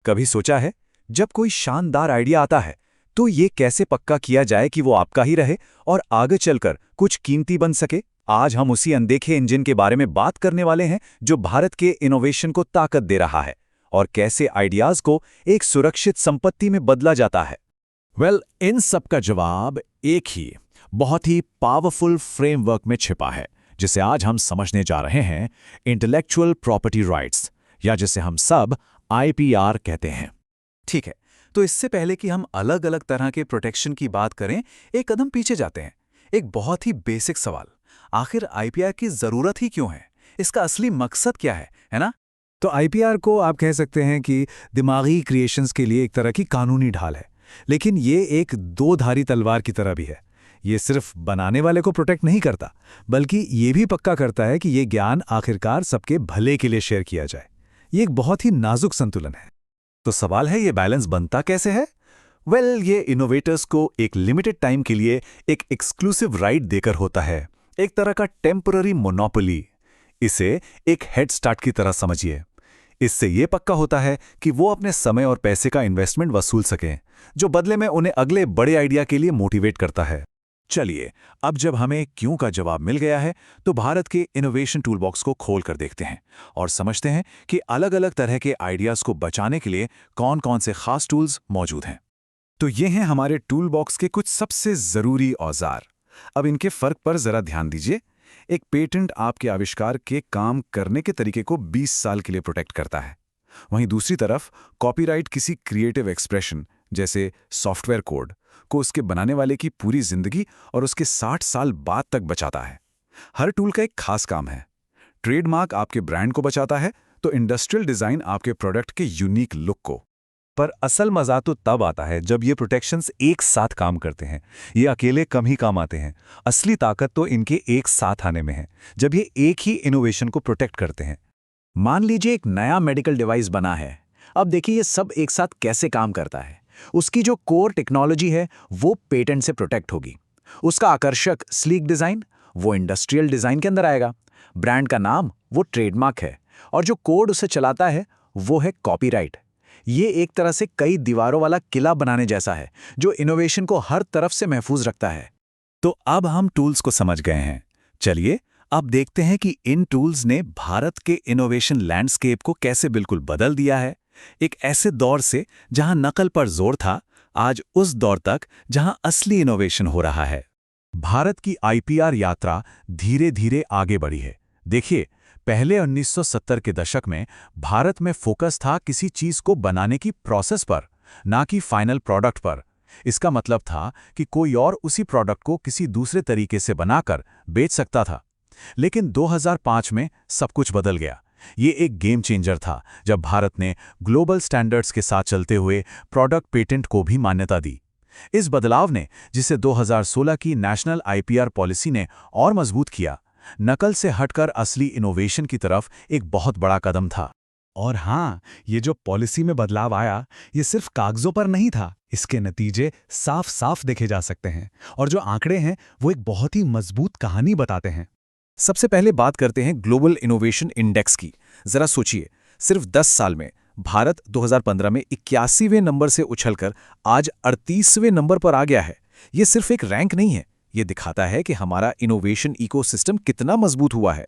कभी सोचा है, जब कोई शानदार आइडिया आता है तो ये कैसे पक्का किया जाए कि वो आपका ही रहे और आगे चलकर कुछ कीमती बन सके। आज हम उसी अनदेखे इंजन के बारे में बात करने वाले हैं जो भारत के इनोवेशन को ताकत दे रहा है और कैसे आइडियाज को एक सुरक्षित संपत्ति में बदला जाता है। इन सब का जवाब एक ही बहुत ही पावरफुल फ्रेमवर्क में छिपा है, जिसे आज हम समझने जा रहे हैं, इंटेलेक्चुअल प्रॉपर्टी राइट्स, या जिसे हम सब आईपीआर कहते हैं। ठीक है, तो इससे पहले कि हम अलग अलग तरह के प्रोटेक्शन की बात करें, एक कदम पीछे जाते हैं। एक बहुत ही बेसिक सवाल, आखिर आईपीआर की जरूरत ही क्यों है? इसका असली मकसद क्या है ना? तो आईपीआर को आप कह सकते हैं कि दिमागी क्रिएशंस के लिए एक तरह की कानूनी ढाल है, लेकिन ये एक दो-धारी तलवार की तरह भी है। ये सिर्फ बनाने वाले को प्रोटेक्ट नहीं करता, बल्कि ये भी पक्का करता है कि ये ज्ञान आखिरकार सबके भले के लिए शेयर किया जाए। ये एक बहुत ही नाजुक संतुलन है। तो सवाल है, ये बैलेंस बनता कैसे है? ये इनोवेटर्स को एक लिमिटेड टाइम के लिए एक एक्सक्लूसिव राइट देकर होता है, एक तरह का टेम्पररी मोनोपोली। इसे एक हेड स्टार्ट की तरह समझिए। इससे ये पक्का होता है कि वो अपने समय और पैसे का इन्वेस्टमेंट वसूल सकें, जो बदले में उन्हें अगले बड़े आइडिया के लिए मोटिवेट करता है। चलिए, अब जब हमें क्यों का जवाब मिल गया है, तो भारत के इनोवेशन टूलबॉक्स को खोल कर देखते हैं और समझते हैं कि अलग अलग तरह के आइडियाज को बचाने के लिए कौन कौन से खास टूल्स मौजूद हैं। तो ये हैं हमारे टूलबॉक्स के कुछ सबसे जरूरी औजार। अब इनके फर्क पर जरा ध्यान दीजिए। एक पेटेंट आपके आविष्कार के काम करने के तरीके को 20 साल के लिए प्रोटेक्ट करता है। वहीं दूसरी तरफ कॉपीराइट किसी क्रिएटिव एक्सप्रेशन, जैसे सॉफ्टवेयर कोड, को उसके बनाने वाले की पूरी जिंदगी और उसके 60 साल बाद तक बचाता है। हर टूल का एक खास काम है। ट्रेडमार्क आपके ब्रांड को बचाता है, तो इंडस्ट्रियल डिजाइन आपके प्रोडक्ट के यूनिक लुक को। पर असल मजा तो तब आता है जब ये प्रोटेक्शंस एक साथ काम करते हैं। ये अकेले कम ही काम आते हैं। असली ताकत तो इनके एक साथ आने में है, जब ये एक ही इनोवेशन को प्रोटेक्ट करते हैं। मान लीजिए एक नया मेडिकल डिवाइस बना है। अब देखिए ये सब एक साथ कैसे काम करता है। उसकी जो कोर टेक्नोलॉजी है वो पेटेंट से प्रोटेक्ट होगी। उसका आकर्षक स्लीक डिजाइन वो इंडस्ट्रियल डिजाइन के अंदर आएगा। ब्रांड का नाम वो ट्रेडमार्क है, और जो कोड उसे चलाता है वो है कॉपीराइट। ये एक तरह से कई दीवारों वाला किला बनाने जैसा है, जो इनोवेशन को हर तरफ से महफूज रखता है। तो अब हम टूल्स को समझ गए हैं। चलिए अब देखते हैं कि इन टूल्स ने भारत के इनोवेशन लैंडस्केप को कैसे बिल्कुल बदल दिया है। एक ऐसे दौर से जहां नकल पर जोर था, आज उस दौर तक जहां असली इनोवेशन हो रहा है। भारत की आईपीआर यात्रा धीरे धीरे आगे बढ़ी है। देखिए, पहले 1970 के दशक में भारत में फोकस था किसी चीज को बनाने की प्रोसेस पर, ना कि फाइनल प्रोडक्ट पर। इसका मतलब था कि कोई और उसी प्रोडक्ट को किसी दूसरे तरीके से बनाकर बेच सकता था। लेकिन 2005 में सब कुछ बदल गया। ये एक गेम चेंजर था, जब भारत ने ग्लोबल स्टैंडर्ड्स के साथ चलते हुए प्रोडक्ट पेटेंट को भी मान्यता दी। इस बदलाव ने, जिसे 2016 की नेशनल आईपीआर पॉलिसी ने और मजबूत किया, नकल से हटकर असली इनोवेशन की तरफ एक बहुत बड़ा कदम था। और हाँ, ये जो पॉलिसी में बदलाव आया, ये सिर्फ कागजों पर नहीं था। इसके नतीजे साफ साफ देखे जा सकते हैं, और जो आंकड़े हैं वो एक बहुत ही मजबूत कहानी बताते हैं। सबसे पहले बात करते हैं ग्लोबल इनोवेशन इंडेक्स की। जरा सोचिए, सिर्फ 10 साल में भारत 2015 में 81वें नंबर से उछलकर आज 38वें नंबर पर आ गया है। ये सिर्फ एक रैंक नहीं है, ये दिखाता है कि हमारा इनोवेशन इकोसिस्टम कितना मजबूत हुआ है।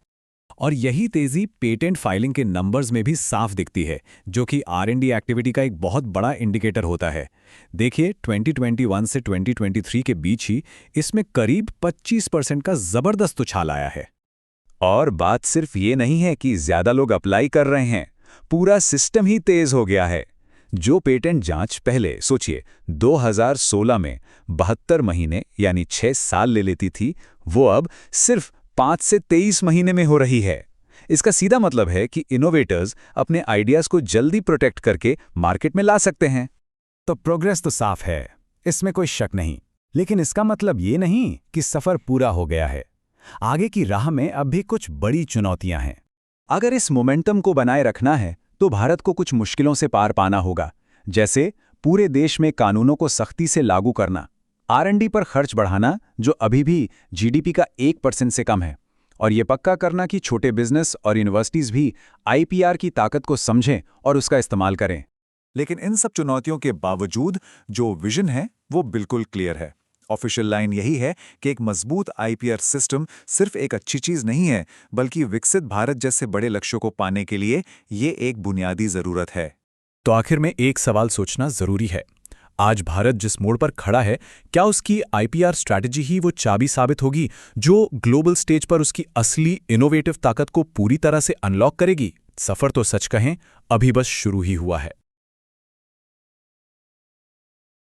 और यही तेजी पेटेंट फाइलिंग के नंबर्स में भी साफ दिखती है, जो कि आर&डी एक्टिविटी का एक बहुत बड़ा इंडिकेटर होता है। देखिए, 2021 से 2023 के बीच ही इसमें करीब 25% का जबरदस्त उछाल आया है। और बात सिर्फ ये नहीं है कि ज्यादा लोग अप्लाई कर रहे हैं, पूरा सिस्टम ही तेज हो गया है। जो पेटेंट जांच पहले, सोचिए, 2016 में 72 महीने यानी 6 साल ले लेती थी, वो अब सिर्फ 5 से 23 महीने में हो रही है। इसका सीधा मतलब है कि इनोवेटर्स अपने आइडियाज को जल्दी प्रोटेक्ट करके मार्केट में ला सकते हैं। तो प्रोग्रेस तो साफ है, इसमें कोई शक नहीं। लेकिन इसका मतलब ये नहीं कि सफर पूरा हो गया है। आगे की राह में अब भी कुछ बड़ी चुनौतियां हैं। अगर इस मोमेंटम को बनाए रखना है, तो भारत को कुछ मुश्किलों से पार पाना होगा, जैसे पूरे देश में कानूनों को सख्ती से लागू करना, आर&डी पर खर्च बढ़ाना जो अभी भी जीडीपी का 1% से कम है, और ये पक्का करना कि छोटे बिजनेस और यूनिवर्सिटीज भी आईपीआर की ताकत को समझें और उसका इस्तेमाल करें। लेकिन इन सब चुनौतियों के बावजूद जो विजन है वो बिल्कुल क्लियर है। ऑफिशियल लाइन यही है कि एक मजबूत आईपीआर सिस्टम सिर्फ एक अच्छी चीज नहीं है, बल्कि विकसित भारत जैसे बड़े लक्ष्यों को पाने के लिए ये एक बुनियादी जरूरत है। तो आखिर में एक सवाल सोचना जरूरी है। आज भारत जिस मोड़ पर खड़ा है, क्या उसकी आईपीआर स्ट्रैटेजी ही वो चाबी साबित होगी जो ग्लोबल स्टेज पर उसकी असली इनोवेटिव ताकत को पूरी तरह से अनलॉक करेगी? सफर तो सच कहें अभी बस शुरू ही हुआ है।